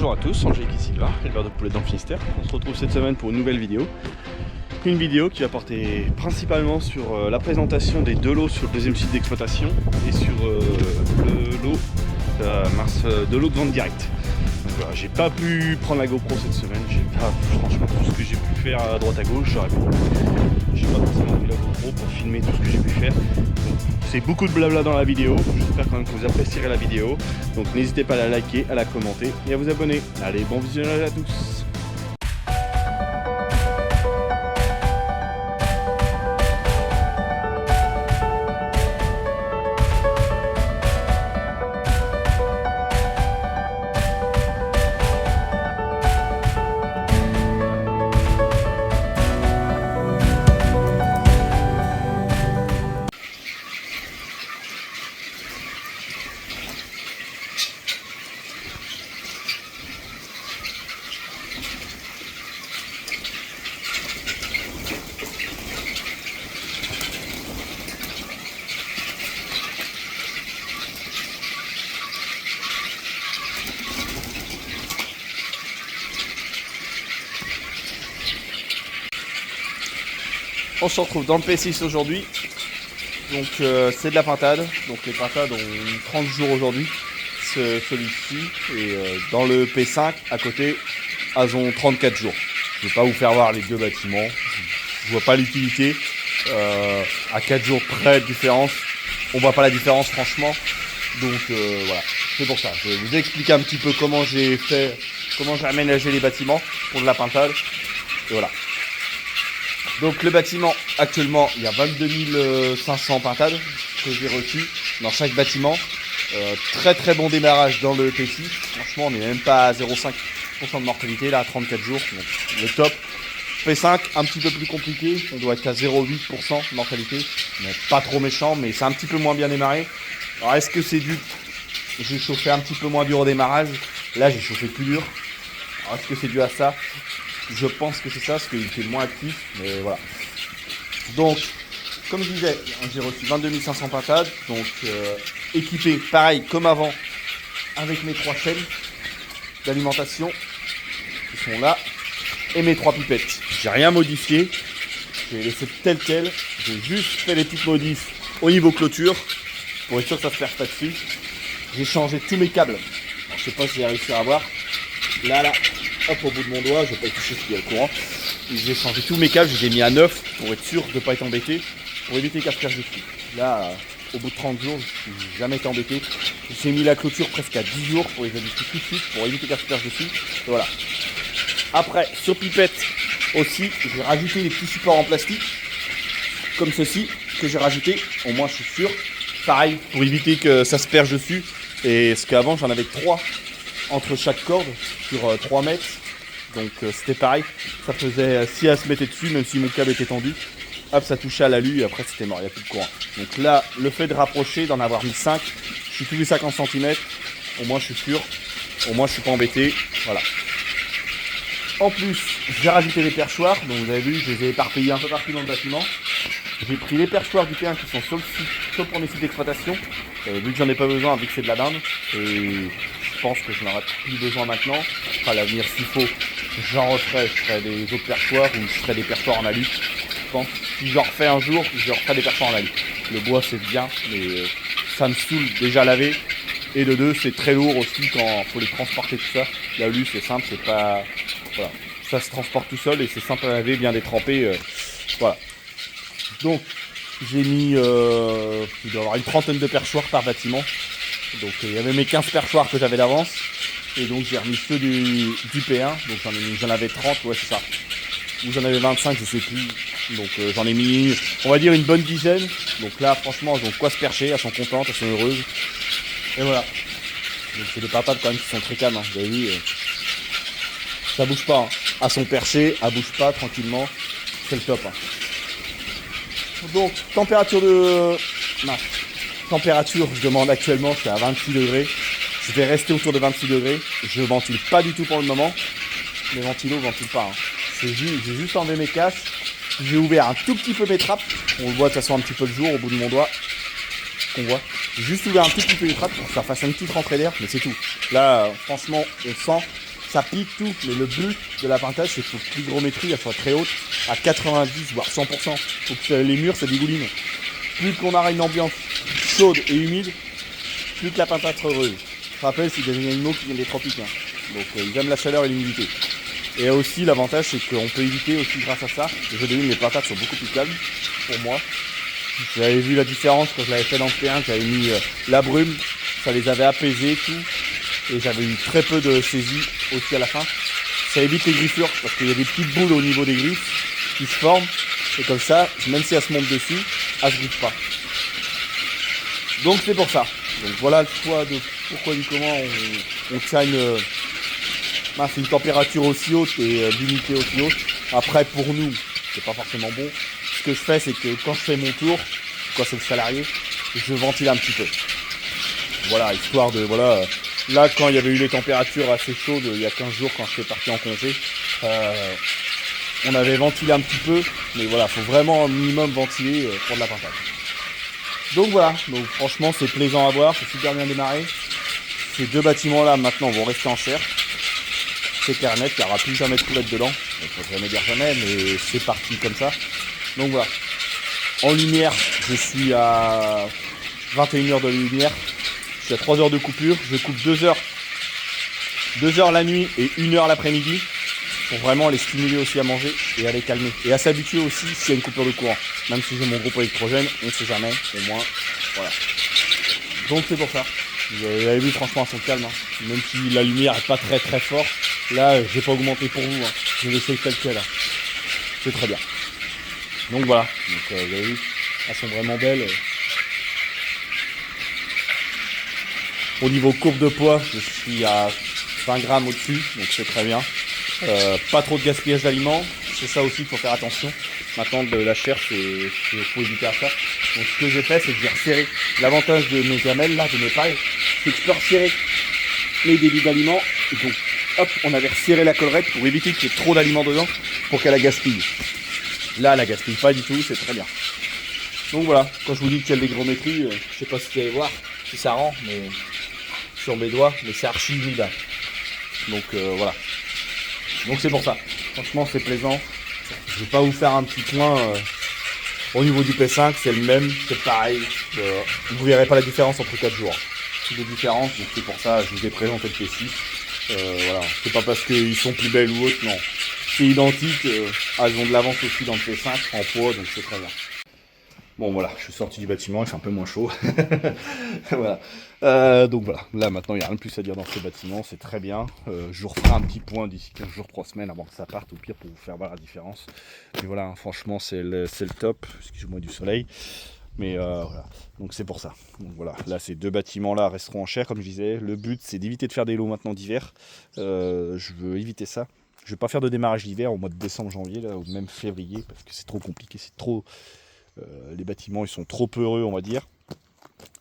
Bonjour à tous, Angélique ici, éleveur de poulets dans le Finistère. On se retrouve cette semaine pour une nouvelle vidéo. Une vidéo qui va porter principalement sur la présentation des deux lots sur le deuxième site d'exploitation et sur le lot de l'eau de vente directe. Voilà, j'ai pas pu prendre la GoPro cette semaine, j'ai pas, franchement, tout ce que j'ai pu faire à droite à gauche, j'aurais pu. J'ai pas forcément pris la GoPro pour filmer tout ce que j'ai pu faire. C'est beaucoup de blabla dans la vidéo, j'espère quand même que vous apprécierez la vidéo. Donc n'hésitez pas à la liker, à la commenter et à vous abonner. Allez, bon visionnage à tous. On se retrouve dans le P6 aujourd'hui, donc c'est de la pintade, donc les pintades ont 30 jours aujourd'hui, celui-ci, et dans le P5 à côté, elles ont 34 jours. Je ne vais pas vous faire voir les deux bâtiments, je vois pas l'utilité, à 4 jours près de différence, on voit pas la différence franchement, donc voilà, c'est pour ça. Je vais vous expliquer un petit peu comment j'ai aménagé les bâtiments pour de la pintade, et voilà. Donc le bâtiment, actuellement, il y a 22 500 pintades que j'ai reçues dans chaque bâtiment. Très très bon démarrage dans le P6. Franchement, on n'est même pas à 0,5% de mortalité là, à 34 jours. Donc le top. P5, un petit peu plus compliqué. On doit être à 0,8% de mortalité. On n'est pas trop méchant, mais c'est un petit peu moins bien démarré. Alors est-ce que c'est dû... J'ai chauffé un petit peu moins dur au démarrage. Là, j'ai chauffé plus dur. Alors est-ce que c'est dû à ça? Je pense que c'est ça, parce qu'il était moins actif, mais voilà. Donc, comme je disais, j'ai reçu 22 500 pintades, donc équipé pareil comme avant, avec mes 3 chaînes d'alimentation qui sont là, et mes 3 pipettes. J'ai rien modifié, j'ai laissé tel quel, j'ai juste fait les petites modifs au niveau clôture, pour être sûr que ça ne se perd pas dessus. J'ai changé tous mes câbles, alors, je sais pas si j'ai réussi à voir, là, hop, au bout de mon doigt, je vais pas y toucher ce qu'il y a le courant. J'ai changé tous mes câbles, je les ai mis à 9 pour être sûr de ne pas être embêté, pour éviter qu'à se perde dessus. Là, au bout de 30 jours, je n'ai jamais été embêté. J'ai mis la clôture presque à 10 jours pour les ajuster tout de suite, pour éviter qu'à se perde dessus. Et voilà. Après, sur pipette aussi, j'ai rajouté des petits supports en plastique, comme ceci, que j'ai rajouté, au moins je suis sûr. Pareil, pour éviter que ça se perche dessus. Et ce qu'avant, j'en avais 3 entre chaque corde sur 3 mètres, donc c'était pareil, ça faisait, si elle se mettait dessus, même si mon câble était tendu, hop, ça touchait à l'alu et après c'était mort, il n'y a plus de courant. Donc là, le fait de rapprocher, d'en avoir mis 5, je suis tous les 50 cm, au moins je suis sûr, au moins je suis pas embêté, voilà. En plus, j'ai rajouté des perchoirs, donc vous avez vu, je les ai éparpillés un peu partout dans le bâtiment. J'ai pris les perchoirs du P1 qui sont sur le premier site d'exploitation, vu que j'en ai pas besoin, vu que c'est de la dinde, et je pense que je n'en aurai plus besoin maintenant. À l'avenir, s'il faut, j'en referai. Je ferai des autres perchoirs ou je ferai des perchoirs en alu. Je pense que si j'en refais un jour, je referai des perchoirs en alu. Le bois, c'est bien, mais ça me saoule déjà à laver. Et de deux, c'est très lourd aussi quand il faut les transporter tout ça. L'alu, c'est simple, c'est pas... Voilà. Ça se transporte tout seul et c'est simple à laver, bien détrempé. Voilà. Donc, j'ai mis... il doit y avoir une trentaine de perchoirs par bâtiment. Donc il y avait mes 15 perchoirs que j'avais d'avance. Et donc j'ai remis ceux du P1. Donc j'en avais 30, ouais c'est ça. Ou j'en avais 25, je sais plus. Donc j'en ai mis, on va dire, une bonne dizaine. Donc là franchement elles ont quoi se percher, elles sont contentes, elles sont heureuses. Et voilà. Donc c'est des papates quand même qui sont très calmes, hein. Vous avez vu, ça bouge pas, hein. Elles sont perchées, elles bougent pas tranquillement. C'est le top, hein. Donc température de... Mince. Température, je demande actuellement, c'est à 26 degrés. Je vais rester autour de 26 degrés. Je ne ventile pas du tout pour le moment. Les ventilos ne ventilent pas, hein. J'ai juste enlevé mes caches. J'ai ouvert un tout petit peu mes trappes. On le voit de toute façon un petit peu le jour au bout de mon doigt. Qu'on voit. J'ai juste ouvert un tout petit peu les trappes pour que ça fasse une petite rentrée d'air, mais c'est tout. Là, franchement, on sent ça pique tout, mais le but de la pintade, c'est qu'il faut que l'hygrométrie elle soit très haute, à 90 voire 100%. Il faut que les murs ça dégouline. Plus qu'on aura une ambiance chaude et humide, plus que la pintade sera heureuse. Je rappelle, c'est des animaux qui viennent des tropiques, hein. Donc ils aiment la chaleur et l'humidité. Et aussi l'avantage c'est qu'on peut éviter aussi grâce à ça, je devine les pintades sont beaucoup plus calmes pour moi. J'avais vu la différence quand je l'avais fait dans le P1, j'avais mis la brume, ça les avait apaisés tout, et j'avais eu très peu de saisie aussi à la fin. Ça évite les griffures, parce qu'il y a des petites boules au niveau des griffes qui se forment, et comme ça, même si elle se monte dessus, elle se griffe pas. Donc c'est pour ça. Donc voilà le choix de pourquoi du comment on tient une température aussi haute et l'humidité aussi haute. Après pour nous, c'est pas forcément bon. Ce que je fais, c'est que quand je fais mon tour, quand c'est le salarié, je ventile un petit peu. Voilà, histoire de... Voilà. Là, quand il y avait eu les températures assez chaudes, il y a 15 jours, quand je suis parti en congé, on avait ventilé un petit peu. Mais voilà, il faut vraiment un minimum ventiler pour de la pintade. Donc voilà, donc franchement, c'est plaisant à voir, c'est super bien démarré. Ces deux bâtiments-là, maintenant, vont rester en chair. C'est clair net, il n'y aura plus jamais de coulettes dedans. Il ne faut jamais dire jamais, mais c'est parti comme ça. Donc voilà. En lumière, je suis à 21h de lumière. Je suis à 3 heures de coupure. Je coupe 2 heures. 2 heures la nuit et 1 heure l'après-midi. Pour vraiment les stimuler aussi à manger et à les calmer. Et à s'habituer aussi s'il y a une coupure de courant. Même si j'ai mon groupe électrogène, on ne sait jamais. Au moins, voilà. Donc c'est pour ça. Vous avez vu, franchement, elles sont calmes. Hein. Même si la lumière n'est pas très très forte. Là, j'ai pas augmenté pour vous. Hein. Je vais laisser tel quel. Là. C'est très bien. Donc voilà. Donc, vous avez vu, elles sont vraiment belles. Au niveau courbe de poids, je suis à 20 grammes au-dessus. Donc c'est très bien. Pas trop de gaspillage d'aliments. C'est ça aussi qu'il faut faire attention. Maintenant, de la chair, il faut éviter à ça. Donc ce que j'ai fait, c'est que j'ai resserré. L'avantage de mes gamelles, là, de mes pailles, c'est que je peux resserrer les débits d'aliments. Et donc, hop, on avait resserré la collerette pour éviter qu'il y ait trop d'aliments dedans pour qu'elle la gaspille. Là, elle la gaspille pas du tout, c'est très bien. Donc voilà, quand je vous dis qu'il y a de l'hygrométrie, je sais pas si vous allez voir, si ça rend, mais sur mes doigts, mais c'est archi humide. Donc voilà. Donc c'est pour ça. Franchement, c'est plaisant. Je vais pas vous faire un petit point au niveau du P5, c'est le même, c'est pareil. Vous verrez pas la différence entre 4 jours. C'est des différences, donc c'est pour ça que je vous ai présenté le P6. Voilà, c'est pas parce qu'ils sont plus belles ou autres, non. C'est identique, elles ont de l'avance aussi dans le P5 en poids, donc c'est très bien. Bon voilà, je suis sorti du bâtiment, il fait un peu moins chaud. Voilà. Donc voilà, là maintenant il n'y a rien de plus à dire dans ce bâtiment, c'est très bien. Je vous referai un petit point d'ici 15 jours, 3 semaines avant que ça parte, au pire pour vous faire voir la différence. Mais voilà, hein, franchement c'est le top, excusez-moi du soleil. Mais voilà, donc c'est pour ça. Donc voilà, là ces deux bâtiments là resteront en chair comme je disais. Le but c'est d'éviter de faire des lots maintenant d'hiver. Je veux éviter ça. Je vais pas faire de démarrage d'hiver au mois de décembre, janvier là, ou même février parce que c'est trop compliqué, c'est trop. Les bâtiments ils sont trop peureux on va dire.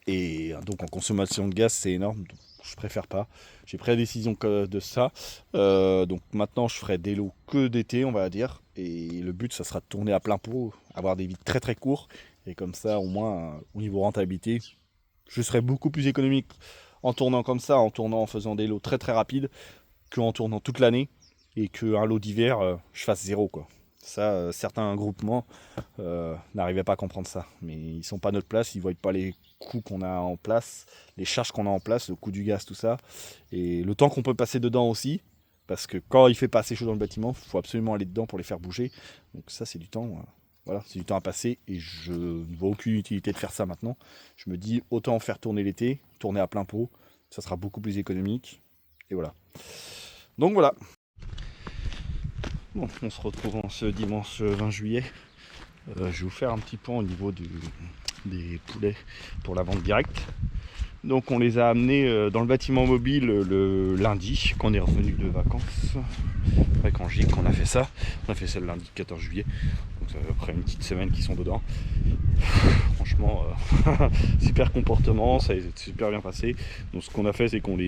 Et donc en consommation de gaz c'est énorme. Donc je préfère pas. J'ai pris la décision de ça. Donc maintenant je ferai des lots que d'été on va dire. Et le but ça sera de tourner à plein pot, avoir des vides très très courts. Et comme ça au moins au niveau rentabilité, je serai beaucoup plus économique en tournant comme ça, en tournant en faisant des lots très très rapides, qu'en tournant toute l'année. Et qu'un lot d'hiver je fasse 0 quoi. Ça, certains groupements n'arrivaient pas à comprendre ça. Mais ils sont pas à notre place, ils ne voient pas les coûts qu'on a en place, les charges qu'on a en place, le coût du gaz, tout ça. Et le temps qu'on peut passer dedans aussi. Parce que quand il fait pas assez chaud dans le bâtiment, il faut absolument aller dedans pour les faire bouger. Donc ça, c'est du temps. Voilà, c'est du temps à passer. Et je ne vois aucune utilité de faire ça maintenant. Je me dis, autant faire tourner l'été, tourner à plein pot. Ça sera beaucoup plus économique. Et voilà. Donc voilà. Bon, on se retrouve en ce dimanche 20 juillet. Je vais vous faire un petit point au niveau des poulets pour la vente directe. Donc on les a amenés dans le bâtiment mobile le lundi, quand on est revenu de vacances. Avec Angélique, on a fait ça. On a fait ça le lundi 14 juillet. Donc ça fait après une petite semaine qu'ils sont dedans. Franchement, super comportement, ça a été super bien passé. Donc ce qu'on a fait, c'est qu'on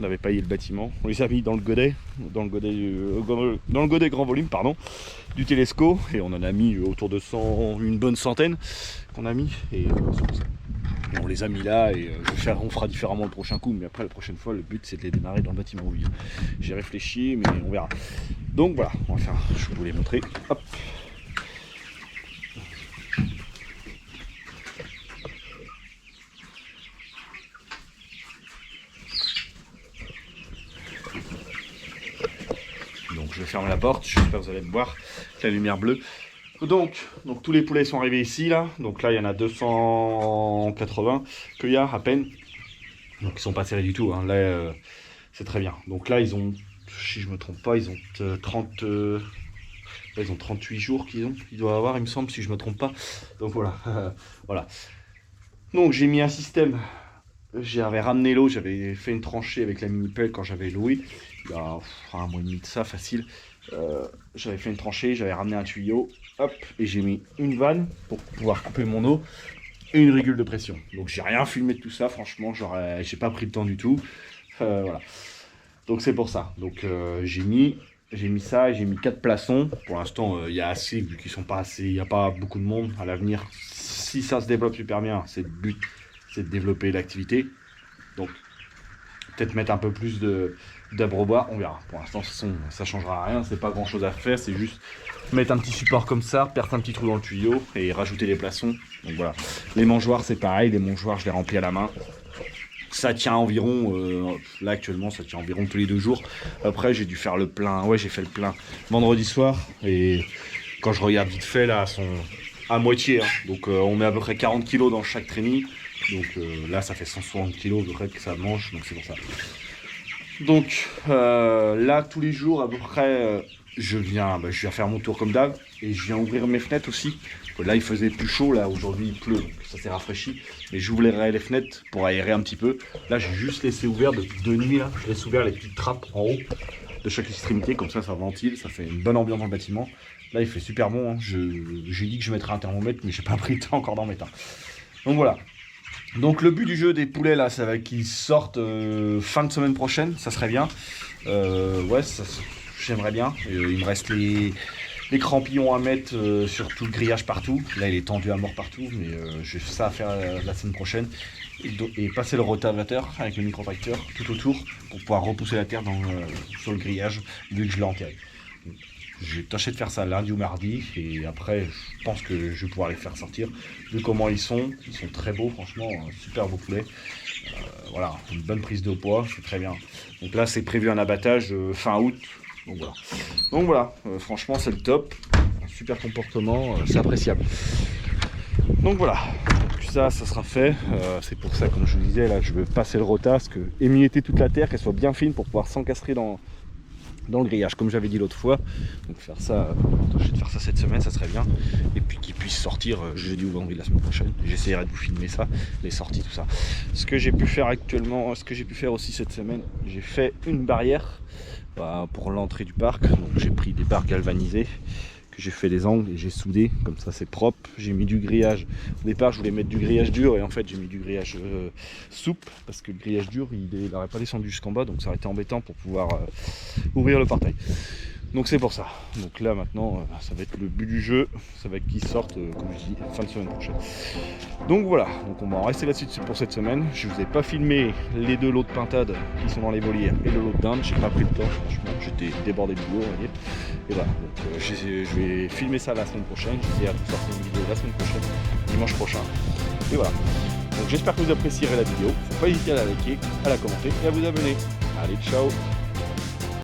avait paillé le bâtiment. On les a mis dans le godet grand volume, pardon, du Telesco. Et on en a mis autour de une bonne centaine qu'on a mis. Et on les a mis là et on fera différemment le prochain coup. Mais après, la prochaine fois, le but c'est de les démarrer dans le bâtiment où j'ai réfléchi, mais on verra. Donc voilà, on va faire, je vais vous les montrer. Hop. Donc je vais fermer la porte, j'espère que vous allez me voir, la lumière bleue. Donc tous les poulets sont arrivés ici là, donc là il y en a 280 qu'il y a à peine. Donc ils sont pas serrés du tout, hein. Là c'est très bien. Donc là ils ont, si je me trompe pas, ils ont 38 jours qu'ils doivent avoir, il me semble, si je me trompe pas. Donc voilà, voilà. Donc j'ai mis un système, j'avais ramené l'eau, j'avais fait une tranchée avec la mini-pelle quand j'avais loué, il y a un mois et demi de ça, facile. J'avais fait une tranchée, j'avais ramené un tuyau, hop, et j'ai mis une vanne pour pouvoir couper mon eau et une régule de pression. Donc j'ai rien filmé de tout ça, franchement, j'ai pas pris le temps du tout. Voilà. Donc c'est pour ça. Donc j'ai mis ça, j'ai mis 4 plaçons. Pour l'instant, il y a assez, vu qu'ils sont pas assez, il n'y a pas beaucoup de monde. À l'avenir, si ça se développe super bien, c'est le but, c'est de développer l'activité. Donc peut-être mettre un peu plus d'abreuvoir, on verra. Pour l'instant, ça changera rien, c'est pas grand chose à faire, c'est juste mettre un petit support comme ça, percer un petit trou dans le tuyau et rajouter les plaçons. Donc voilà. Les mangeoires, c'est pareil, les mangeoires, je les remplis à la main. Ça tient environ, là actuellement, ça tient environ tous les 2 jours. Après, j'ai dû faire le plein, ouais, j'ai fait le plein vendredi soir. Et quand je regarde vite fait, là, elles sont à moitié. Hein. Donc on met à peu près 40 kg dans chaque trémie. Donc là, ça fait 160 kg à peu près que ça mange, donc c'est pour ça. Donc là, tous les jours, à peu près, je viens faire mon tour comme d'hab. Et je viens ouvrir mes fenêtres aussi. Là, il faisait plus chaud, là, aujourd'hui, il pleut, donc ça s'est rafraîchi. Mais j'ouvrirai les fenêtres pour aérer un petit peu. Là, j'ai juste laissé ouvert depuis 2 nuits, là. Je laisse ouvert les petites trappes en haut de chaque extrémité, comme ça ventile, ça fait une bonne ambiance dans le bâtiment. Là, il fait super bon, hein. J'ai dit que je mettrais un thermomètre, mais j'ai pas pris le temps encore d'en mettre un. Donc voilà. Donc le but du jeu des poulets, là, ça va qu'ils sortent fin de semaine prochaine, ça serait bien. Ouais, j'aimerais bien. Il me reste les crampillons à mettre sur tout le grillage partout. Là, il est tendu à mort partout, mais j'ai ça à faire la semaine prochaine. Et passer le rotavateur avec le micro-tracteur tout autour pour pouvoir repousser la terre sur le grillage, vu que je l'ai enterré. J'ai tâché de faire ça lundi ou mardi, et après, je pense que je vais pouvoir les faire sortir. Vu comment ils sont très beaux, franchement, super beau poulet. Voilà, une bonne prise de poids, c'est très bien. Donc là, c'est prévu un abattage fin août. Donc voilà, franchement c'est le top, un super comportement, c'est appréciable. Donc voilà, ça sera fait, c'est pour ça, comme je vous disais, là je veux passer le rota, parce que émietter toute la terre, qu'elle soit bien fine pour pouvoir s'encastrer dans le grillage, comme j'avais dit l'autre fois. Donc faire ça, je vais faire ça cette semaine, ça serait bien, et puis qu'ils puissent sortir jeudi ou vendredi la semaine prochaine. J'essaierai de vous filmer ça, les sorties, tout ça. Ce que j'ai pu faire actuellement, ce que j'ai pu faire aussi cette semaine, j'ai fait une barrière pour l'entrée du parc. Donc j'ai pris des barres galvanisées, que j'ai fait des angles et j'ai soudé, comme ça c'est propre. J'ai mis du grillage, au départ je voulais mettre du grillage dur, et en fait j'ai mis du grillage souple, parce que le grillage dur il n'aurait pas descendu jusqu'en bas, donc ça aurait été embêtant pour pouvoir ouvrir le portail. Donc c'est pour ça. Donc là maintenant ça va être le but du jeu, ça va être qu'ils sortent comme je dis fin de semaine prochaine. Donc voilà, donc on va en rester là-dessus pour cette semaine. Je vous ai pas filmé les 2 lots de pintade qui sont dans les volières et le lot de dinde, j'ai pas pris le temps, franchement j'étais débordé de boulot on va dire. Et voilà, donc je vais filmer ça la semaine prochaine, j'essaierai de vous sortir une vidéo la semaine prochaine, dimanche prochain. Et voilà. Donc j'espère que vous apprécierez la vidéo, faut pas hésiter à la liker, à la commenter et à vous abonner. Allez, ciao.